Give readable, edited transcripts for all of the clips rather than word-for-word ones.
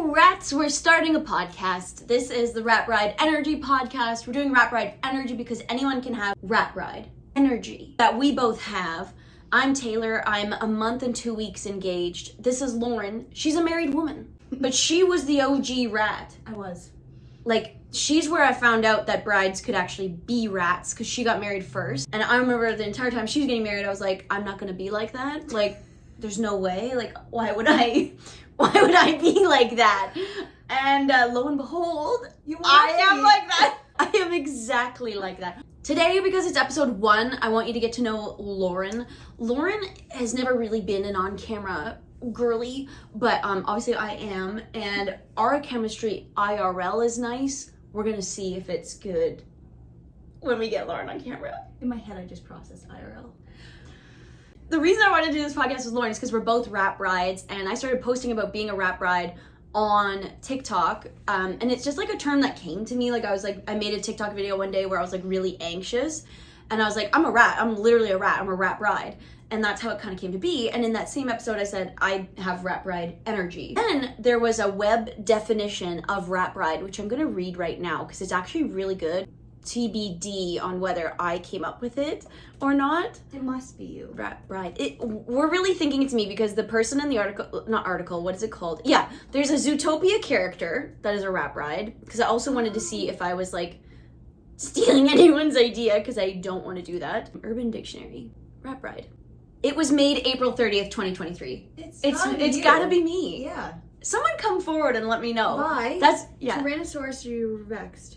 Congrats, we're starting a podcast. This is the Rat Bride Energy Podcast. We're doing Rat Bride Energy because anyone can have Rat Bride energy that we both have. I'm Taylor. I'm a month and 2 weeks engaged. This is Lauren. She's a married woman, but she was the OG rat. I was. Like, she's where I found out that brides could actually be rats because she got married first. And I remember the entire time she was getting married, I was like, I'm not going to be like that. Like, there's no way. Like, why would I be like that? And lo and behold, I am like that. I am exactly like that. Today, because it's episode 1, I want you to get to know Lauren. Lauren has never really been an on-camera girly, but obviously I am, and our chemistry IRL is nice. We're gonna see if it's good when we get Lauren on camera. In my head, I just processed IRL. The reason I wanted to do this podcast with Lauren is because we're both rat brides, and I started posting about being a rat bride on TikTok, and it's just like a term that came to me. Like, I made a TikTok video one day where I was like really anxious, and I was like, I'm a rat. I'm literally a rat. I'm a rat bride. And that's how it kind of came to be. And in that same episode, I said, I have rat bride energy. Then there was a web definition of rat bride, which I'm going to read right now because it's actually really good. TBD on whether I came up with it or not. It must be you. Rat bride. We're really thinking it's me because the person in the article, what is it called? Yeah, there's a Zootopia character that is a rat bride, because I also wanted to see if I was like stealing anyone's idea, because I don't want to do that. Urban Dictionary, rat bride. It was made April 30th, 2023. It's gotta be me. Yeah. Someone come forward and let me know. Why? That's, yeah. Tyrannosaurus Rex.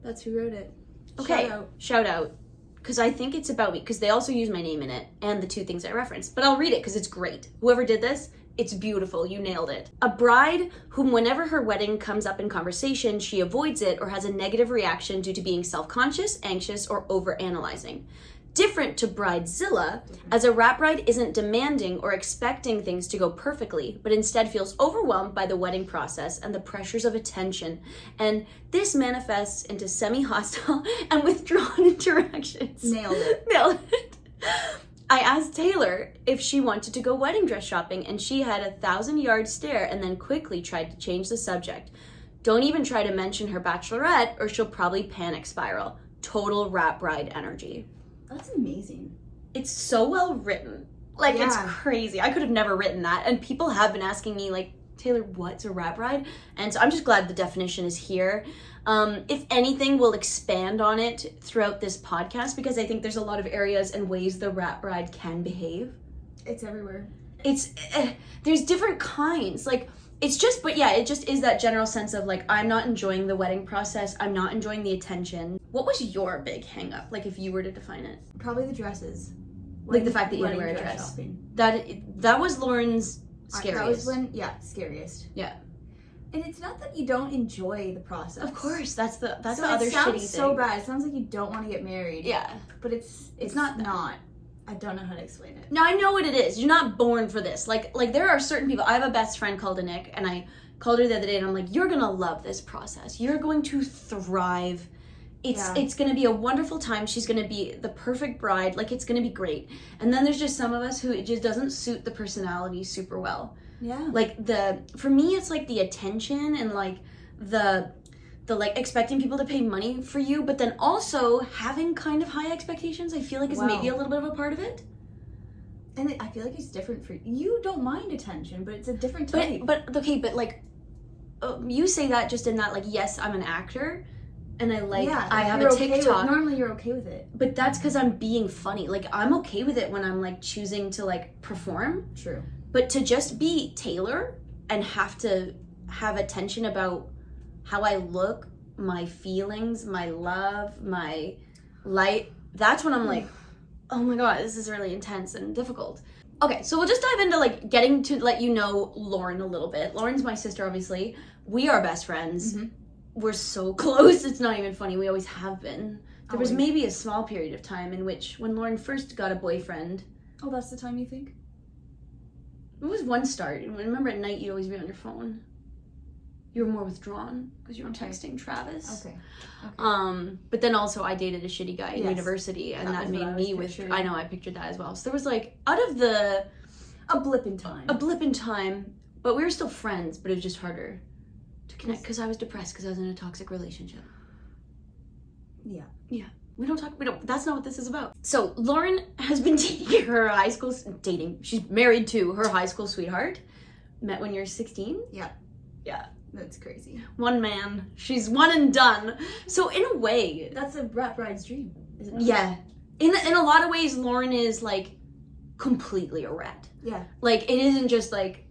That's who wrote it. Okay, shout out. Because I think it's about me, because they also use my name in it and the 2 things I referenced. But I'll read it because it's great. Whoever did this, it's beautiful. You nailed it. A bride whom whenever her wedding comes up in conversation, she avoids it or has a negative reaction due to being self-conscious, anxious, or over-analyzing. Different to bridezilla, as a rat bride isn't demanding or expecting things to go perfectly, but instead feels overwhelmed by the wedding process and the pressures of attention. And this manifests into semi-hostile and withdrawn interactions. Nailed it. Nailed it. I asked Taylor if she wanted to go wedding dress shopping, and she had a 1,000-yard stare and then quickly tried to change the subject. Don't even try to mention her bachelorette or she'll probably panic spiral. Total rat bride energy. That's amazing. It's so well written. Like, yeah. It's crazy. I could have never written that. And people have been asking me, like, Taylor, what's a rat bride? And so I'm just glad the definition is here. If anything, we'll expand on it throughout this podcast, because I think there's a lot of areas and ways the rat bride can behave. It's everywhere. There's different kinds. Like, it's just, but yeah, it just is that general sense of like, I'm not enjoying the wedding process. I'm not enjoying the attention. What was your big hang up? Like, if you were to define it? Probably the dresses. Like the fact that you had to wear a dress. Shopping. That was Lauren's scariest. That was scariest. Yeah. And it's not that you don't enjoy the process. Of course, that's the other shitty thing. It sounds so bad. It sounds like you don't want to get married. Yeah. But it's not. I don't know how to explain it. No, I know what it is. You're not born for this. Like there are certain people. I have a best friend called Anik, and I called her the other day, and I'm like, you're gonna love this process. You're going to thrive. It's gonna be a wonderful time. She's gonna be the perfect bride. Like, it's gonna be great. And then there's just some of us who it just doesn't suit the personality super well. Yeah. Like for me, it's like the attention and like the like expecting people to pay money for you, but then also having kind of high expectations, I feel like is maybe a little bit of a part of it. And I feel like it's different for you. You don't mind attention, but it's a different type. But like, you say that just in that, like, yes, I'm an actor, and I have a TikTok. Normally you're okay with it. But that's because I'm being funny. Like, I'm okay with it when I'm like choosing to like perform. True. But to just be Taylor and have to have attention about how I look, my feelings, my love, my light, that's when I'm like, oh my god, this is really intense and difficult. Okay, so we'll just dive into like getting to let you know Lauren a little bit. Lauren's my sister, obviously. We are best friends. Mm-hmm. We're so close, it's not even funny. We always have been. There was maybe a small period of time in which when Lauren first got a boyfriend. Oh, that's the time you think? It was one start. Remember at night you'd always be on your phone. You were more withdrawn because you were texting Travis. Okay. But then also I dated a shitty guy in university, and that made me I know, I pictured that as well. So there was like, out of the... A blip in time. But we were still friends, but it was just harder to connect because I was depressed because I was in a toxic relationship. Yeah. Yeah. That's not what this is about. So Lauren has been dating her high school, she's married to her high school sweetheart. Met when you're 16? Yeah. Yeah. That's crazy. One man. She's one and done. So in a way. That's a rat bride's dream, isn't it? Yeah. In a lot of ways, Lauren is like completely a rat. Yeah. Like it isn't just like,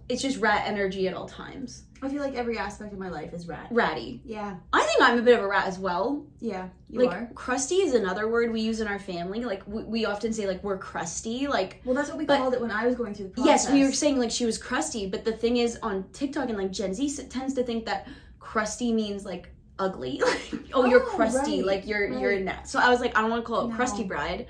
it's just rat energy at all times. I feel like every aspect of my life is rat. Ratty. Yeah. I think I'm a bit of a rat as well. Yeah, you like, are. Crusty is another word we use in our family. Like, we often say, like, we're crusty. Like, well, that's what we called it when I was going through the process. Yes, we were saying, like, she was crusty. But the thing is, on TikTok and, like, Gen Z tends to think that crusty means, like, ugly. Like, you're crusty. Right, like, you're in that. So I was like, I don't want to call it crusty bride.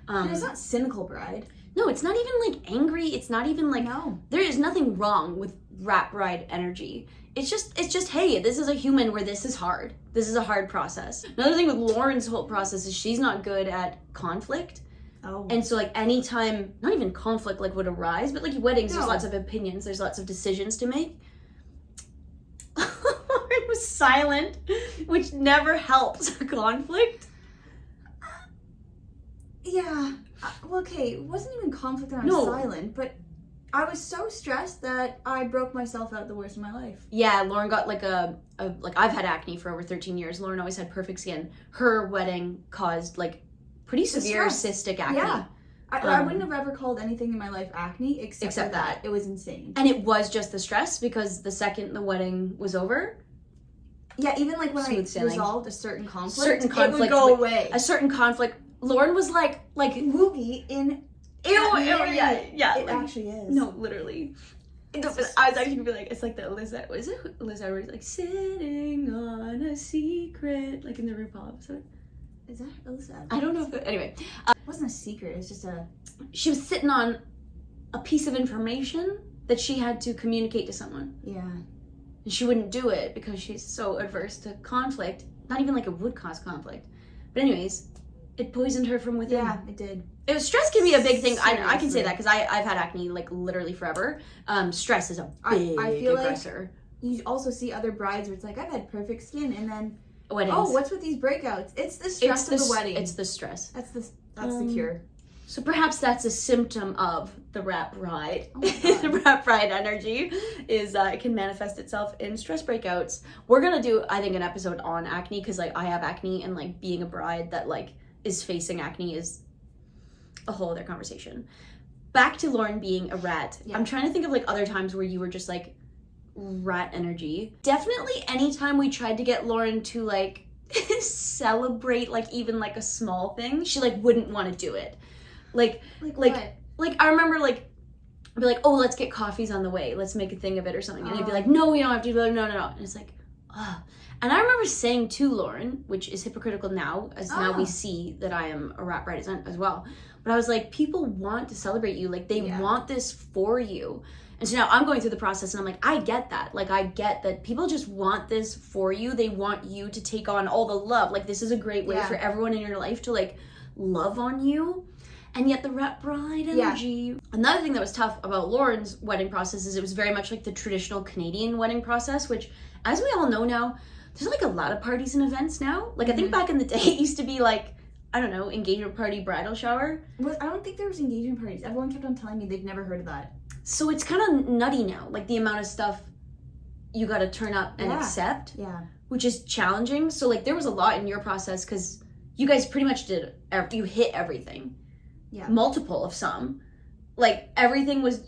And it's not cynical bride. No, it's not even, like, angry. It's not even, like... No. There is nothing wrong with rat bride energy. It's just, hey, this is a human where this is hard. This is a hard process. Another thing with Lauren's whole process is she's not good at conflict. Oh. And so, like, anytime, not even conflict, like, would arise, but, like, weddings, there's lots of opinions, there's lots of decisions to make. Lauren was silent, which never helps a conflict. Yeah. Well, okay, it wasn't even conflict and I was silent, but I was so stressed that I broke myself out the worst of my life. Yeah, Lauren got like like I've had acne for over 13 years. Lauren always had perfect skin. Her wedding caused like pretty severe cystic acne. Yeah. I wouldn't have ever called anything in my life acne except for that. It was insane. And it was just the stress because the second the wedding was over. Yeah, even like when I resolved a certain conflict, it would go away. A certain conflict. Lauren was like movie in... yeah. It actually is. No, literally. I was actually gonna be like, it's like the Liz Edwards, like sitting on a secret, like in the RuPaul episode. Is that Liz Edwards? I don't know if anyway. It wasn't a secret. It's just a. She was sitting on a piece of information that she had to communicate to someone. Yeah. And she wouldn't do it because she's so adverse to conflict. Not even like it would cause conflict. But anyways, it poisoned her from within. Yeah, it did. Stress can be a big thing. I can say that because I've had acne like literally forever. Stress is a big I feel aggressor. Like you also see other brides where it's like, I've had perfect skin, and then weddings. Oh, what's with these breakouts? It's the stress of the wedding. It's the stress. That's the cure. So perhaps that's a symptom of the rat bride. Oh The rat bride energy is it can manifest itself in stress breakouts. We're gonna do, I think, an episode on acne because like I have acne and like being a bride that like is facing acne is a whole other conversation. Back to Lauren being a rat. Yeah. I'm trying to think of like other times where you were just like rat energy. Definitely anytime we tried to get Lauren to like celebrate like even like a small thing, she like wouldn't want to do it. Like I remember like I'd be like, oh, let's get coffees on the way, let's make a thing of it or something, and they'd be like, no, we don't have to. Be like, no, and it's like, oh. And I remember saying to Lauren, which is hypocritical now, as now we see that I am a rat bride as well, but I was like, people want to celebrate you, like they want this for you. And so now I'm going through the process and I'm like, I get that. Like, I get that people just want this for you. They want you to take on all the love. Like, this is a great way for everyone in your life to, like, love on you. And yet the rat bride energy. Yeah. Another thing that was tough about Lauren's wedding process is it was very much like the traditional Canadian wedding process, which, as we all know now, there's, like, a lot of parties and events now. Like, I think back in the day, it used to be, like, I don't know, engagement party, bridal shower. I don't think there was engagement parties. Everyone kept on telling me they've never heard of that. So it's kind of nutty now, like the amount of stuff you got to turn up and accept, which is challenging. So like there was a lot in your process because you guys pretty much you hit everything, multiple of some, like everything was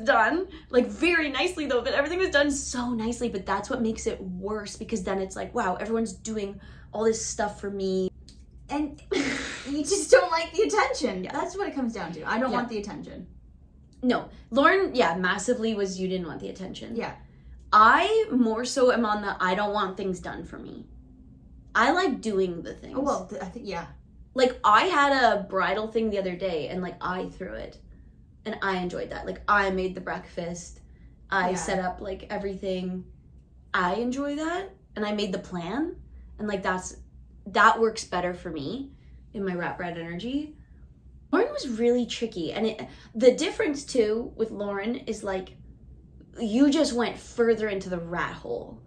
done like very nicely though, but everything was done so nicely. But that's what makes it worse because then it's like, wow, everyone's doing all this stuff for me, and you just don't like the attention. That's what it comes down to. I don't want the attention. No, Lauren, massively was you didn't want the attention. Yeah. I more so am on the I don't want things done for me. I like doing the things. Oh, well, I think, Like, I had a bridal thing the other day, and, like, I threw it. And I enjoyed that. Like, I made the breakfast. I set up, like, everything. I enjoy that. And I made the plan. And, like, that works better for me in my rat bride energy. Lauren was really tricky, and the difference too with Lauren is like you just went further into the rat hole.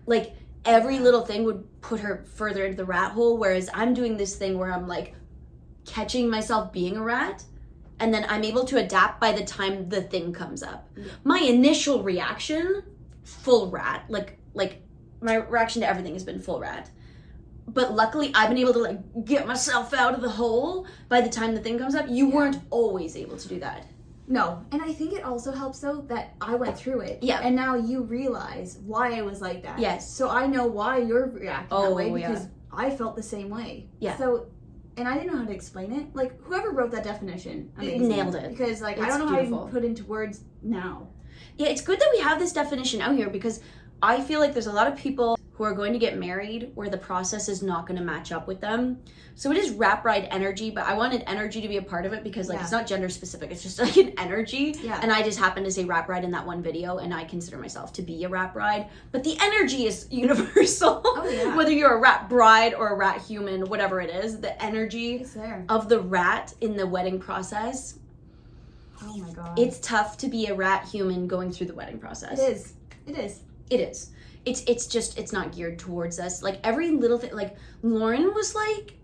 Like, every little thing would put her further into the rat hole, whereas I'm doing this thing where I'm like catching myself being a rat, and then I'm able to adapt by the time the thing comes up. My initial reaction, full rat. Like my reaction to everything has been full rat. But luckily, I've been able to like get myself out of the hole by the time the thing comes up. You weren't always able to do that. No, and I think it also helps though that I went through it. Yeah. And now you realize why I was like that. Yes. So I know why you're reacting that way because yeah. I felt the same way. Yeah. So, and I didn't know how to explain it. Like, whoever wrote that definition, amazing. Nailed it. Because like, It's I don't know beautiful. how to put into words now. Yeah, it's good that we have this definition out here because I feel like there's a lot of people who are going to get married where the process is not going to match up with them. So it is rat bride energy, but I wanted energy to be a part of it because like it's not gender specific, it's just like an energy. Yeah. And I just happened to say rat bride in that one video, and I consider myself to be a rat bride. But the energy is universal. Oh, yeah. Whether you're a rat bride or a rat human, whatever it is, the energy It's there. of the rat in the wedding process. Oh my god. It's tough to be a rat human going through the wedding process. It is. It is. It is. It's just, it's not geared towards us. Like, every little thing, like, Lauren was like,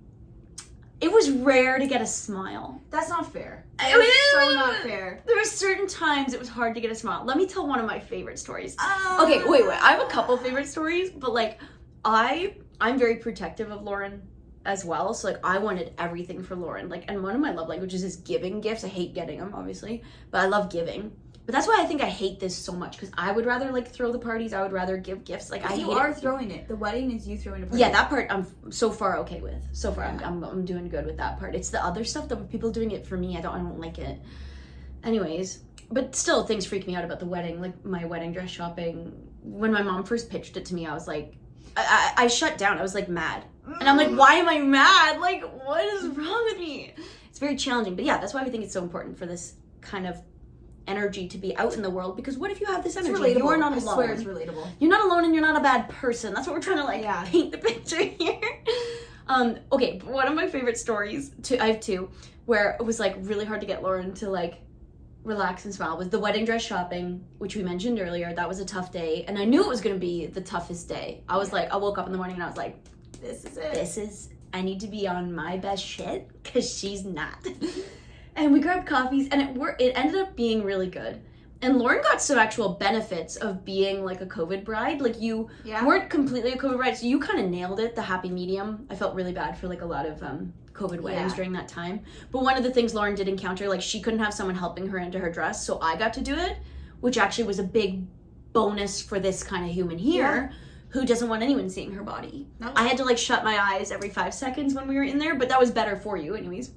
it was rare to get a smile. That's not fair. It It's so not fair. There were certain times it was hard to get a smile. Let me tell one of my favorite stories. Oh. Okay, wait. I have a couple favorite stories, but, like, I'm very protective of Lauren as well. So, like, I wanted everything for Lauren. Like, and one of my love languages is giving gifts. I hate getting them, obviously, but I love giving. But that's why I think I hate this so much, because I would rather like throw the parties. I would rather give gifts. Like, You are throwing it. The wedding is you throwing a party. Yeah, that part I'm so far okay with. So far, I'm doing good with that part. It's the other stuff that people doing it for me. I don't like it. Anyways, but still, things freak me out about the wedding. Like my wedding dress shopping. When my mom first pitched it to me, I was like, I shut down. I was like mad, and I'm like, why am I mad? Like, what is wrong with me? It's very challenging. But yeah, that's why we think it's so important for this kind of energy to be out in the world, because what if you have this energy? Relatable. You are not alone. I swear it's relatable. You're not alone, and you're not a bad person. That's what we're trying to like paint the picture here. Okay, one of my favorite stories, I have two, where it was like really hard to get Lauren to like relax and smile, was the wedding dress shopping, which we mentioned earlier. That was a tough day, and I knew it was going to be the toughest day. I was like, I woke up in the morning and I was like, this is it. I need to be on my best shit, because she's not. And we grabbed coffees, and it ended up being really good. And Lauren got some actual benefits of being like a COVID bride. Like, you weren't completely a COVID bride, so you kind of nailed it, the happy medium. I felt really bad for like a lot of COVID weddings during that time. But one of the things Lauren did encounter, like, she couldn't have someone helping her into her dress, so I got to do it, which actually was a big bonus for this kind of human here. Who doesn't want anyone seeing her body. No. I had to like shut my eyes every 5 seconds when we were in there, but that was better for you anyways.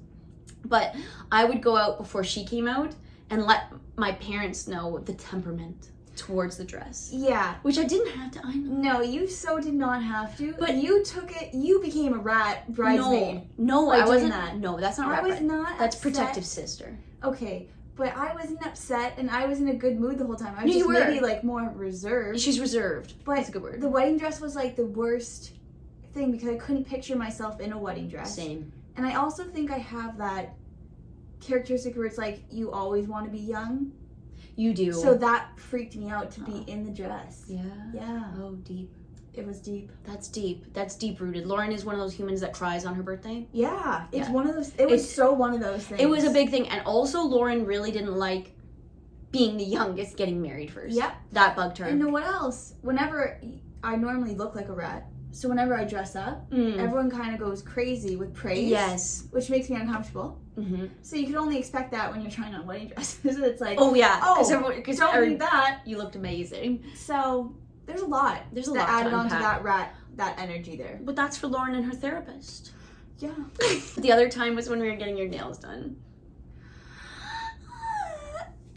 But I would go out before she came out and let my parents know the temperament towards the dress. Yeah. Which I didn't have to. I know. No, you so did not have to. But you took it. You became a rat bridesmaid. No, I wasn't. That. No, that's not rat bride. I was not. That's upset. Protective sister. Okay. But I wasn't upset, and I was in a good mood the whole time. I was just maybe like more reserved. She's reserved. But that's a good word. The wedding dress was like the worst thing because I couldn't picture myself in a wedding dress. Same. And I also think I have that characteristic where it's like you always want to be young. You do. So that freaked me out to be in the dress. Yeah. Yeah. Oh, deep. It was deep. That's deep. That's deep rooted. Lauren is one of those humans that cries on her birthday. Yeah. It's one of those. It was so one of those things. It was a big thing. And also, Lauren really didn't like being the youngest getting married first. Yep. That bugged her. And you know what else? Whenever I normally look like a rat. So whenever I dress up, everyone kind of goes crazy with praise. Yes. Which makes me uncomfortable. Mm-hmm. So you can only expect that when you're trying on wedding dresses. It's like, oh yeah, because don't need that. You looked amazing. So there's a lot. There's a lot that added to on to that energy there. But that's for Lauren and her therapist. Yeah. The other time was when we were getting your nails done.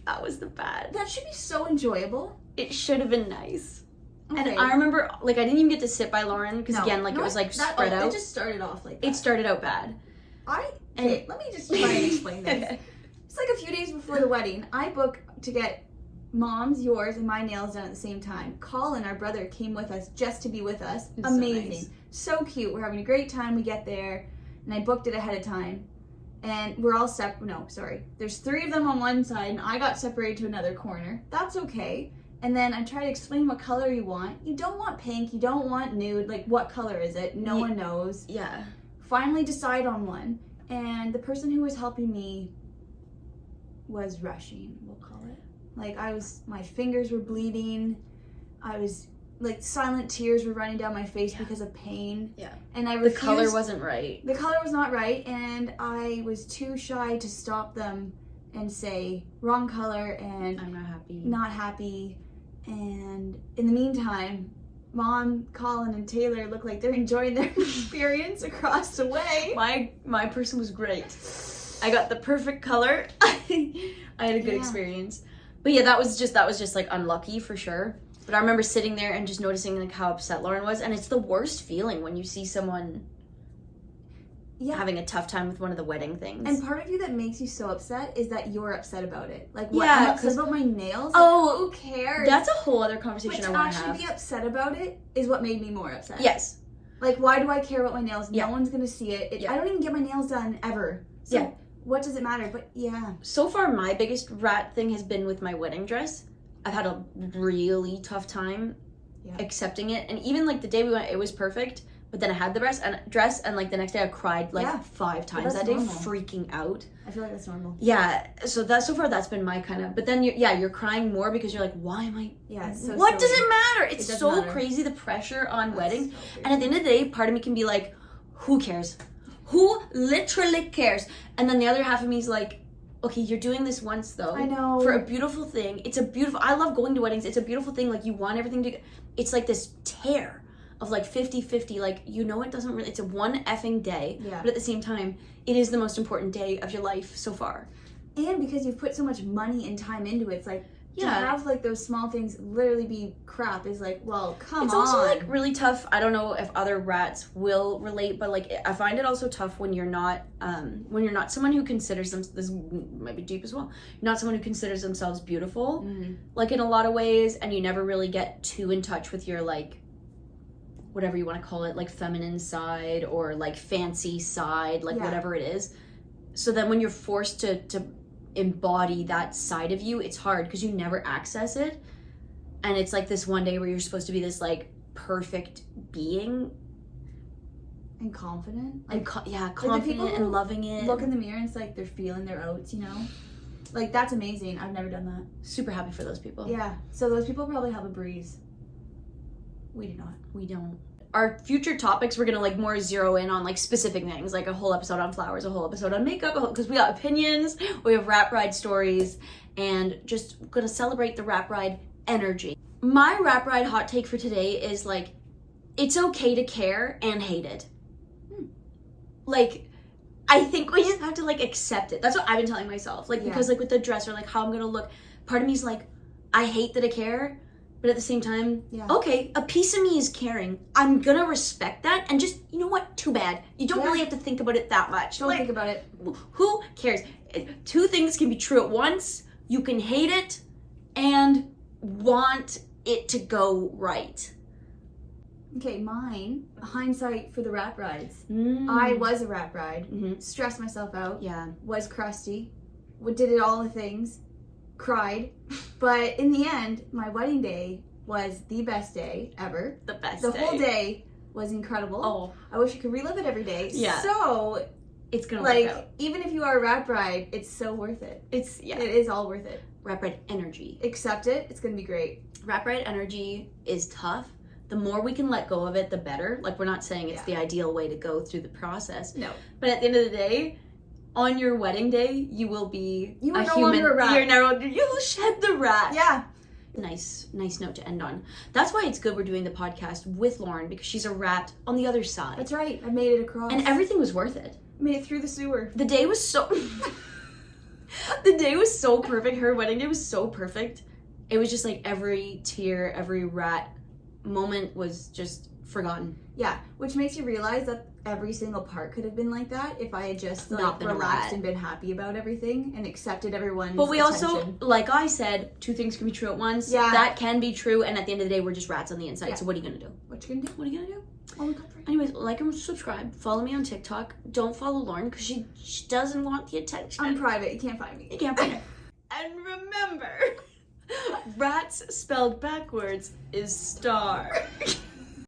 That was the bad. That should be so enjoyable. It should have been nice. Okay. And I remember, like, I didn't even get to sit by Lauren because again, like, it was like spread out. It just started off like that. It started out bad. Let me just try and explain this. It's like a few days before the wedding. I book to get Mom's, yours, and my nails done at the same time. Colin, our brother, came with us just to be with us. It's amazing. So cute. We're having a great time. We get there, and I booked it ahead of time. And we're all there's 3 of them on one side, and I got separated to another corner. That's okay. And then I try to explain what color you want. You don't want pink, you don't want nude. Like, what color is it? No one knows. Yeah. Finally decide on one. And the person who was helping me was rushing, we'll call it. Like, my fingers were bleeding. I was, like, silent tears were running down my face because of pain. Yeah. And I refused. The color wasn't right. The color was not right, and I was too shy to stop them and say, wrong color, and I'm not happy. Not happy. And in the meantime, Mom, Colin, and Taylor look like they're enjoying their experience across the way. My person was great. I got the perfect color. I had a good experience. But yeah, that was just like unlucky for sure. But I remember sitting there and just noticing like how upset Lauren was, and it's the worst feeling when you see someone having a tough time with one of the wedding things. And part of you that makes you so upset is that you're upset about it. Like, what, I'm upset about my nails? Oh, who cares? That's a whole other conversation I want to have. To actually be upset about it is what made me more upset. Yes. Like, why do I care about my nails? No one's gonna see it. I don't even get my nails done ever. So what does it matter? But so far my biggest rat thing has been with my wedding dress. I've had a really tough time accepting it, and even like the day we went, it was perfect. But then I had the dress, and like the next day I cried like 5 times that day, freaking out. I feel like that's normal. Yeah, so that's been my kind of. But then you're crying more because you're like, why am I? Yeah. It's so what silly. does it matter? It's it so matter. crazy, the pressure on weddings. So and at the end of the day, part of me can be like, who cares? Who literally cares? And then the other half of me is like, okay, you're doing this once though. I know. For a beautiful thing. I love going to weddings. It's a beautiful thing. Like, you want everything to. It's like this tear of like 50-50, like, it doesn't really, it's a one effing day, but at the same time, it is the most important day of your life so far. And because you've put so much money and time into it, it's like, to have like those small things literally be crap is like, well, come on. It's also like really tough. I don't know if other rats will relate, but like, I find it also tough when you're not someone who considers them, this might be deep as well, not someone who considers themselves beautiful, like in a lot of ways, and you never really get too in touch with your like, whatever you want to call it, like feminine side or like fancy side, like whatever it is. So then when you're forced to embody that side of you, it's hard because you never access it. And it's like this one day where you're supposed to be this like perfect being. And confident. And confident and loving it. Look in the mirror and it's like they're feeling their oats, Like, that's amazing. I've never done that. Super happy for those people. Yeah. So those people probably have a breeze. We do not. We don't. Our future topics, we're gonna like more zero in on like specific things, like a whole episode on flowers, a whole episode on makeup, because we got opinions, we have rat bride stories, and just gonna celebrate the rat bride energy. My rat bride hot take for today is like, it's okay to care and hate it. Like, I think we just have to like accept it. That's what I've been telling myself. Like, because like with the dress or like how I'm gonna look, part of me is like, I hate that I care. But at the same time, okay, a piece of me is caring. I'm gonna respect that, and just, you know what? Too bad. You don't really have to think about it that much. Don't think about it. Who cares? 2 things can be true at once. You can hate it and want it to go right. Okay, mine, hindsight for the rat brides. I was a rat bride, stressed myself out, was crusty, did all the things, cried, but in the end, my wedding day was the best day ever. The best day. The whole day was incredible. Oh. I wish I could relive it every day. Yeah. So, it's gonna like, work out. even if you are a rat bride, it's so worth it. It is all worth it. Rat bride energy. Accept it. It's gonna be great. Rat bride energy is tough. The more we can let go of it, the better. Like, we're not saying it's the ideal way to go through the process. No. But at the end of the day, on your wedding day, you will be a human. Longer a rat. You'll shed the rat. Yeah. Nice note to end on. That's why it's good we're doing the podcast with Lauren, because she's a rat on the other side. That's right. I made it across. And everything was worth it. Made it through the sewer. The day was so... the day was so perfect. Her wedding day was so perfect. It was just like every tear, every rat moment was just forgotten. Yeah, which makes you realize that every single part could have been like that if I had just Not been relaxed and been happy about everything and accepted everyone's But we attention. also, like I said, 2 things can be true at once. Yeah. That can be true, and at the end of the day, we're just rats on the inside. So what are you gonna do? What you gonna do? What are you gonna do? Oh, look up for it. Anyways, like and subscribe. Follow me on TikTok. Don't follow Lauren because she doesn't want the attention. I'm private. You can't find me. You can't find her. And remember, Rats spelled backwards is star.